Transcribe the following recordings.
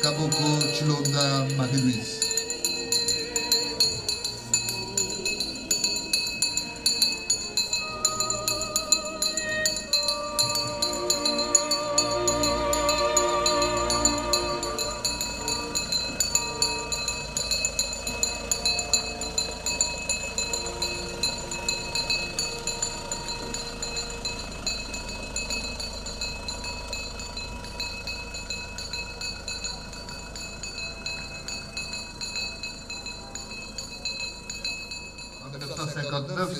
Kaboko Chilonda Marie-Louise.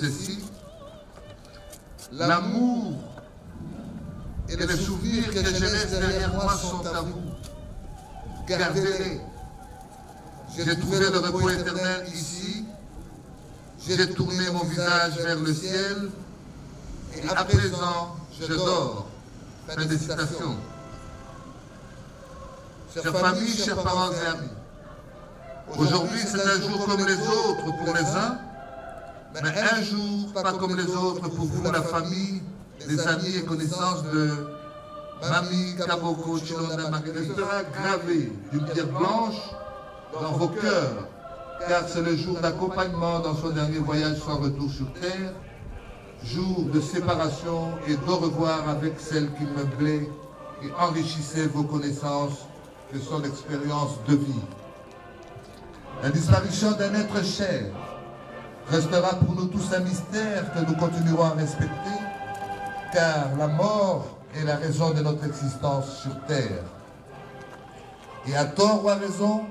Ceci, l'amour et les souvenirs que je laisse derrière moi sont à vous. Gardez-les. J'ai trouvé le repos éternel ici. J'ai tourné mon visage vers le ciel. Et à présent, je dors. Fin de citation. Chère famille, chers parents et amis, aujourd'hui c'est un jour comme les autres pour les uns, mais un jour pas comme les autres pour vous, la famille, les amis et connaissances de Mamie Kaboko Chilonda Marie-Louise. Il sera gravé d'une pierre blanche dans vos cœurs, car c'est le jour d'accompagnement dans son dernier voyage sans retour sur terre, jour de séparation et d'au revoir avec celle qui meublait et enrichissait vos connaissances de son expérience de vie. La disparition d'un être cher restera pour nous tous un mystère que nous continuerons à respecter, car la mort est la raison de notre existence sur Terre. Et à tort ou à raison,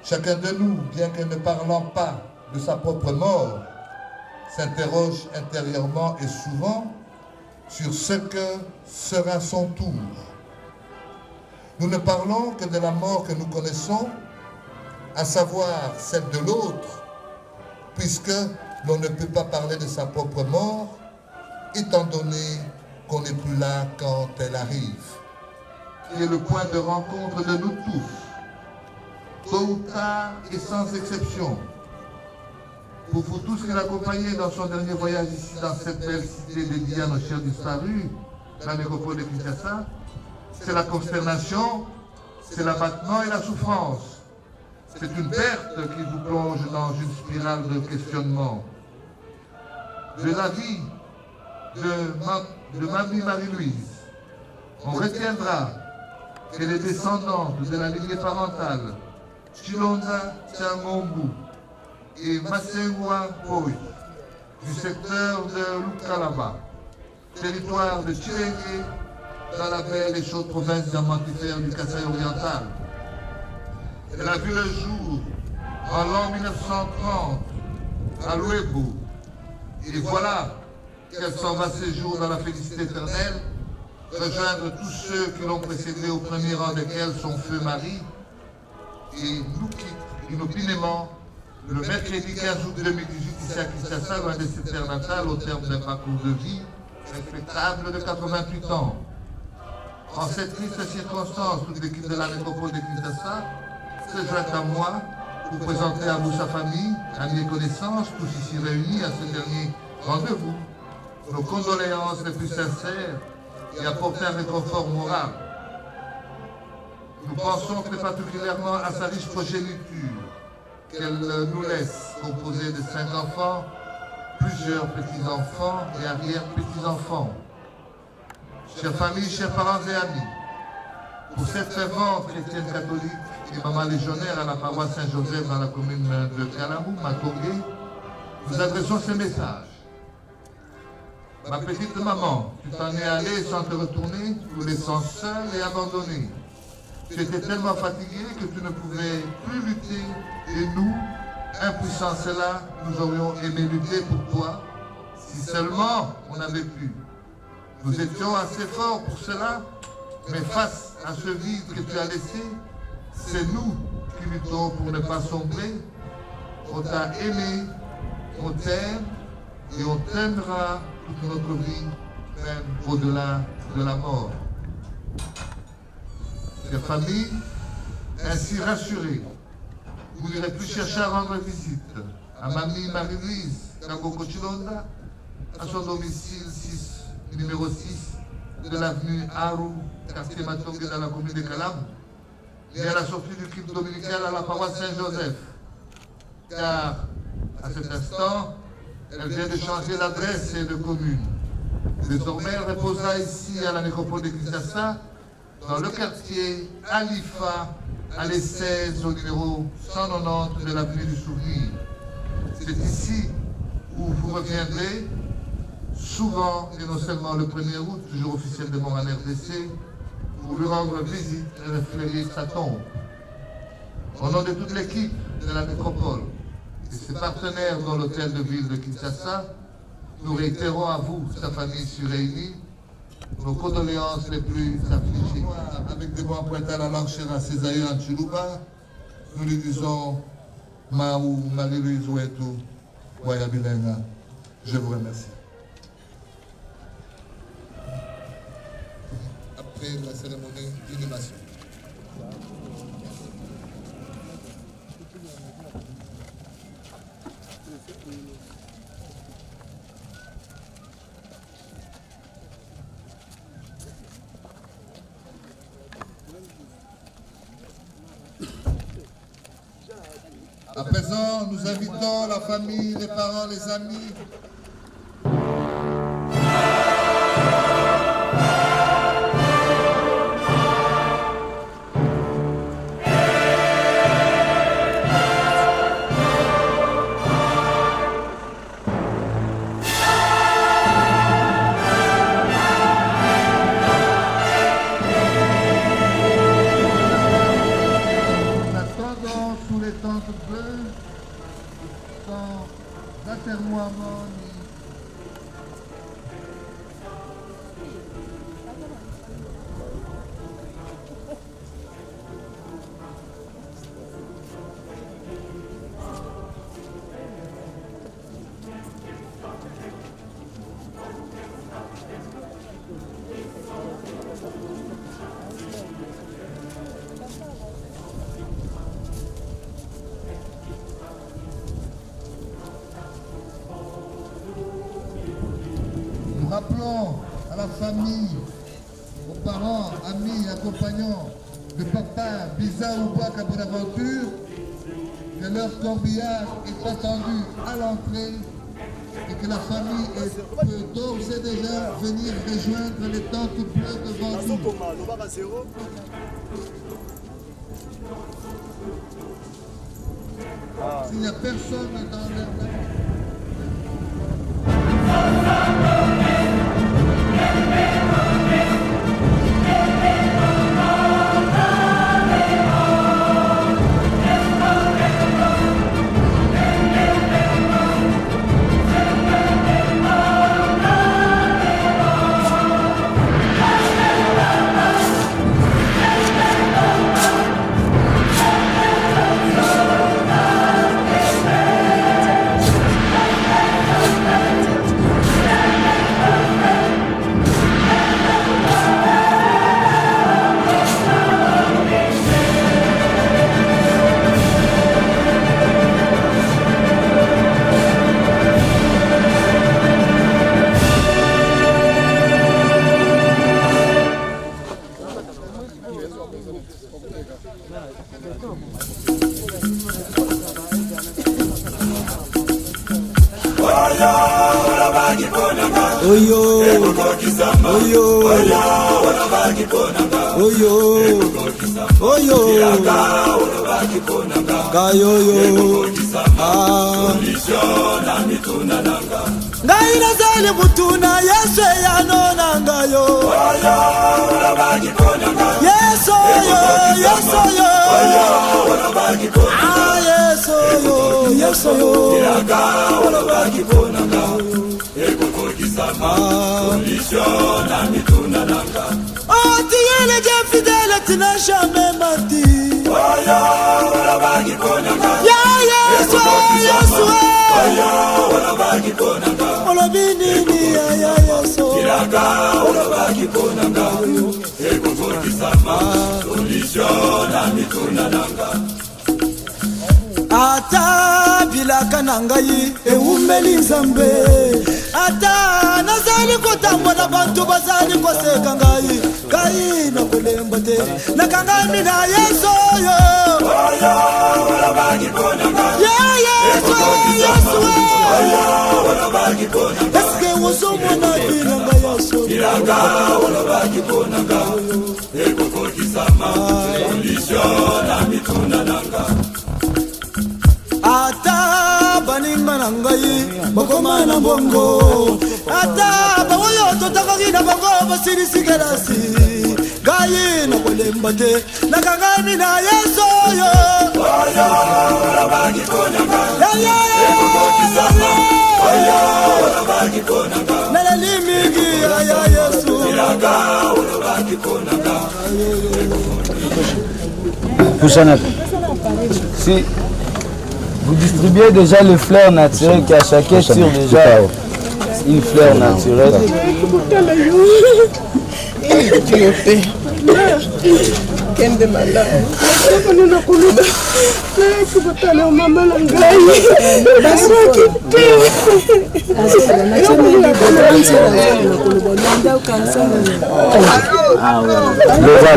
chacun de nous, bien que ne parlant pas de sa propre mort, s'interroge intérieurement et souvent sur ce que sera son tour. Nous ne parlons que de la mort que nous connaissons, à savoir celle de l'autre, puisque l'on ne peut pas parler de sa propre mort, étant donné qu'on n'est plus là quand elle arrive. Qui est le point de rencontre de nous tous, tôt ou tard et sans exception. Pour vous tous qui l'accompagnez dans son dernier voyage ici dans cette belle cité dédiée à nos chers disparus, la métropole de Kinshasa, c'est la consternation, c'est l'abattement et la souffrance. C'est une perte qui vous plonge dans une spirale de questionnement. De la vie de Mamie Marie-Louise, on retiendra que les descendants de la lignée parentale, Chilonda Tiangombu et Masengwa Poi, du secteur de Lukalaba, territoire de Chirengue, dans la belle et chaude province diamantifère du Kasaï oriental. Elle a vu le jour en l'an 1930 à Louébou. Et voilà qu'elle s'en va séjour dans la félicité éternelle, rejoindre tous ceux qui l'ont précédé au premier rang desquels son feu Marie, et nous quitte inopinément le mercredi 15 août 2018 ici à Kinshasa, loin de ses terres natales, au terme d'un parcours de vie respectable de 88 ans. En cette triste circonstance, toute l'équipe de la métropole de Kinshasa se joint à moi pour présenter à vous sa famille, amis et connaissances, tous ici réunis à ce dernier rendez-vous, nos condoléances les plus sincères et apporter un réconfort moral. Nous pensons très particulièrement à sa riche progéniture qu'elle nous laisse, composée de 5 enfants, plusieurs petits-enfants et arrière-petits-enfants. Chères familles, chers parents et amis, pour cette fervente chrétienne catholique et maman légionnaire à la paroisse Saint-Joseph dans la commune de Kalamou, Matongé, nous adressons ce message. Ma petite maman, tu t'en es allée sans te retourner, nous laissant seule et abandonnée. Tu étais tellement fatiguée que tu ne pouvais plus lutter et nous, impuissants cela, nous aurions aimé lutter pour toi, si seulement on avait pu. Nous étions assez forts pour cela, mais face à ce vide que tu as laissé, c'est nous qui luttons pour ne pas sombrer. On t'a aimé, on t'aime et on t'aimera toute notre vie, même au-delà de la mort. Chère famille, ainsi rassurée, vous n'irez plus chercher à rendre visite à Mamie Marie-Louise Kaboko Chilonda, à son domicile numéro 6 de l'avenue Aru, quartier Matongé dans la commune de Kalamou. ni à la sortie du culte dominical à la paroisse Saint-Joseph, car à cet instant, elle vient de changer d'adresse et de commune. Désormais, elle reposera ici à la nécropole de Kinshasa, dans le quartier Alifa, à l'E16, au numéro 190 de l'avenue du Souvenir. C'est ici où vous reviendrez souvent, et non seulement le 1er août, jour officiel de mort en RDC, pour lui rendre visite et refléter sa tombe. Au nom de toute l'équipe de la nécropole et ses partenaires dans l'hôtel de ville de Kinshasa, nous réitérons à vous, sa famille surréunie, nos condoléances les plus affligées. Avec des bons points à la langue chère à ses aïeux en Chiluba, nous lui disons Maou, Marie-Louise Ouetou, Wayabilenga. Je vous remercie. Après la cérémonie d'inhumation. À présent, nous invitons la famille, les parents, les amis. Rappelons à la famille, aux parents, amis, accompagnants de papa Biza Oubaka Bonaventure que leur corbillard est attendu à l'entrée et que la famille peut d'ores et déjà venir rejoindre les tentes bleues devant nous. S'il n'y a personne dans leur... Ngaina zali mutuna Yesu ya nona ngayo Yesu yo Yesu yo Yesu yo Yesu yo Tiele je fidèle tina jamais mati Ya Yesu Yesu Olobini ya Yesu Ata bilaka nangai eumeli nzambe Ata nazali kotambola bantu bazali koseka ngai Kai na kolemba te nakangami na Yesu eske wozomona bilanga ya bilanga olobaki konanga ekokokisama condition na mituna nanga ata baninga na ngai bakoma na mbongo ata baoyo totakaki na bango basilisikadasi ngai na kolemba te nakangani na yesu oyo oyo olobaki konanga ekokokisama oyo olobaki konanga nalali mingi ya yesu bilanga olobaki konanga Si vous distribuez déjà les fleurs naturelles qui à chacun tire déjà une fleur naturelle. Kende mala kama na kuluna na kubutana mama la ngai basi kipi na chama ndio balance na kulubonda ukansa Loba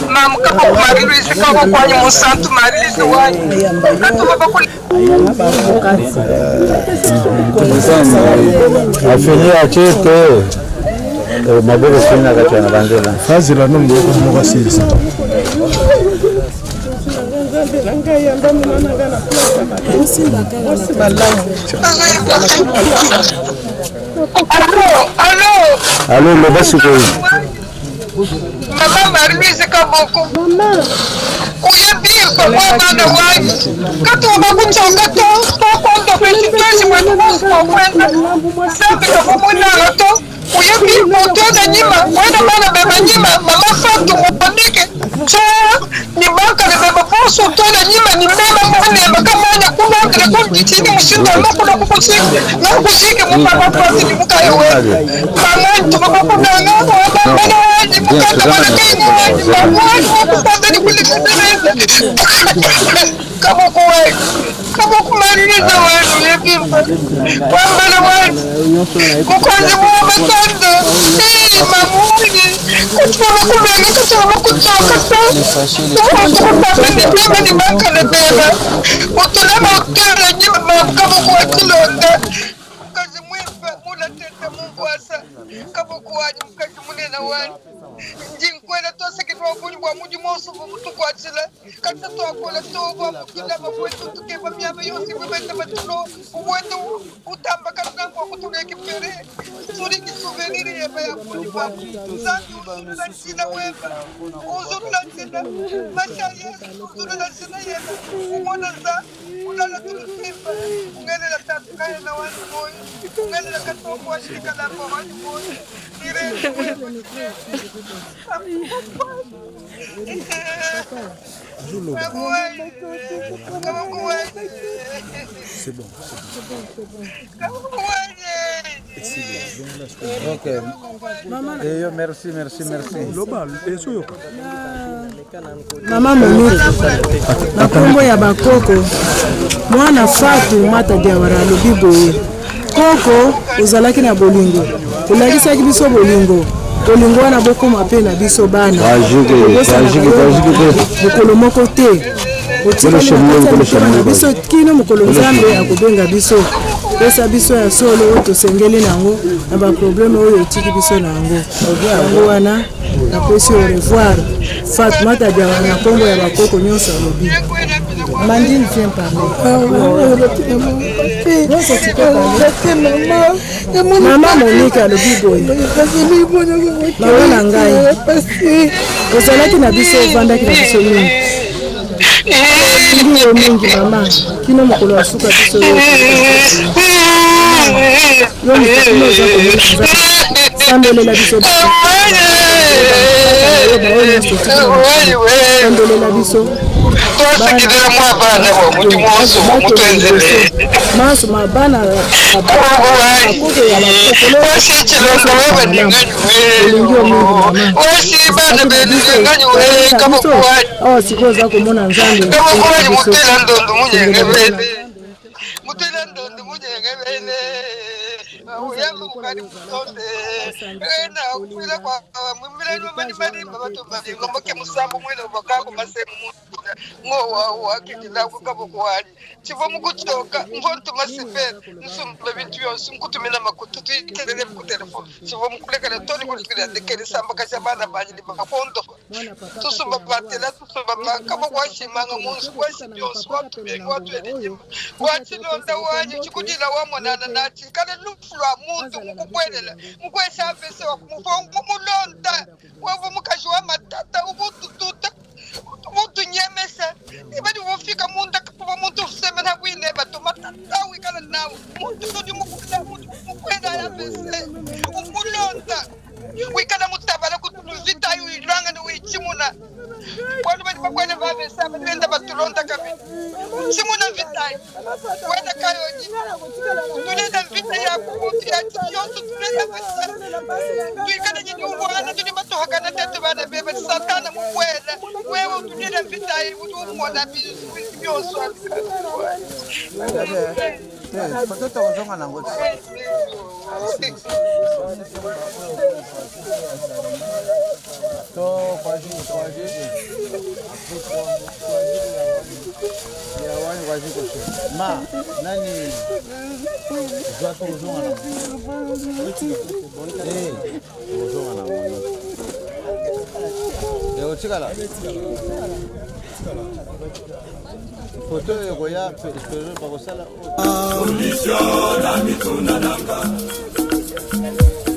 mama kama kumaririza kama kwa nyuma santu maririza wani afini achete maboko sina kachana banzela fazila nombo mokasisa Allô loba sikoyi mama maririza kaboko uyabika kwa bana wani kato bakuchonga to kondo kwezi mwetu kwa kwenda sabe kama mwana to uyebi moto na nyima wena bana baba nyima mama fatu mwanike so ni baka na baba poso to na nyima ni mema mwana makamanya kuna ngre kwa chini mshindo na kuna kukusiki na kukusiki mpaka kwa ni mkayo wewe mama tu baba kuna na baba na waji mkata bana kini mama kupanda ni kule kama kuwe kama kumaririza wanu yebimba kwambala wanu kukonzi mwa matanda mamuni kuchuma kumenge kuchuma kuchoka sa tukupasa ni beba ni baka na beba utulema utele nyima kama kuwa kilonda mkazi mwifa mula tete mungwasa kama kuwaji mkazi munena wanu njinkwela toseketwa kunywa muji mosu mutu kwachila kata to akola to ba mukila ba kwetu tukeba myaba yosi bwete batulo ubwete utamba kana kwa kutuga kipere suri ki souvenir ya ba kuni ba zandu la sina weba uzuru la sina mashaya uzuru la sina ya umona za ulala tulipa ungene la tatkae na wani boy ungene la katwa kwa shirika la wani boy dire c'est bon ok merci loba eso yo mama Monique na kombo ya bakoko mwana Fatu mata diawara lobi boye koko ozalaki na bolingo olakisaki biso bolingo bolingo wana bokoma pe na biso bana mokolo moko te biso kino mokolo nzambe akobenga biso pesa biso ya solo oyo tosengeli nango na baprobleme oyo etiki biso na yango yango wana napesi au revoir Fatoumata Diawara na kombo ya bakoko nyonso alobi Mandine vient parler. Maman Monique alobi boye mama na ngai ozalaki na biso ovandaki na biso mingi yo mingi mama kino mokolo ya suka biso yo mikakino oza komona sandolela biso sandolela biso maso mabana akoke ya bakoko sikoyo oza komona nzambe mutela ndondo munyenge bene uyamba mukali mutonde ena kwila kwa mwimila no mani mani babato babingo mboke musambo mwele bakako masemu mukwenda ngowa kidila kukabokwali chivo mukuchoka ngonto masipera nsumba bintu byose nkutumina makutu tuitelele ku telefone chivo mukulekana toni kulikira ndekere samba kashabana banje ndi makondo tusumba batela tusumba makabo kwashimanga munsi kwasibyoso watu elinyima wachilonda wanye chikudila wamonana nachi kale lufulwa muntu mukubwelela mukweshabese wakumufo mulonda wavo mukaji wa matata ubutututa ubutunyemesa ibadi wofika munda kuba muntu usemena bwine batomatata wikala nawo muntu todi mukubila muntu mukwenda yabese umulonda wikala mutabala kutuluzita yu ilanga ni wichimuna wanu badi bakwene babesa benda batulonda kabi chimuna vitai wenda kayoji tulenda vita ya kumuntu ya chiyosu tulenda vita tuikana nyini umwana tuni matuhakana tetu bana beba satana mukwela wewe tulenda vita ya umwana biyosu Patoto uzonga na ngoti. To kwaji. Ya wani kwaji kosho. Ma, nani zako uzonga na ngoti. Uzonga na ngoti. Yo chikala. Foto yako ya espero pakosala.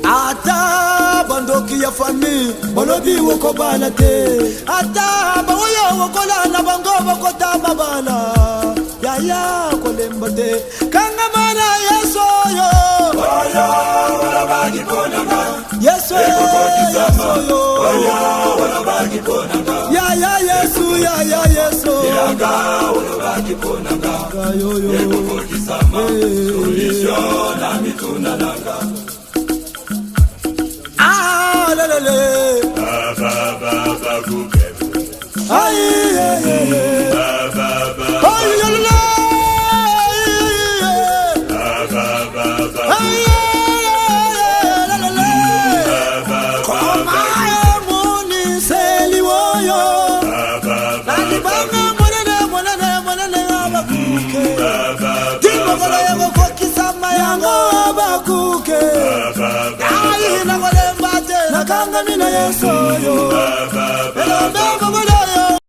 Ata bandoki ya fami bolobi woko bala te ata bawoyo wokola na bango bokota babala yaya kolemba te kanga mana yeso yo oyo olabagi konanga yeso yo oyo olabagi konanga yaya yesu yaya yeso yanga olabagi konanga yo eko kisama solution na mituna nanga lele baba kuke ay baba ay lele Kanga mina yeso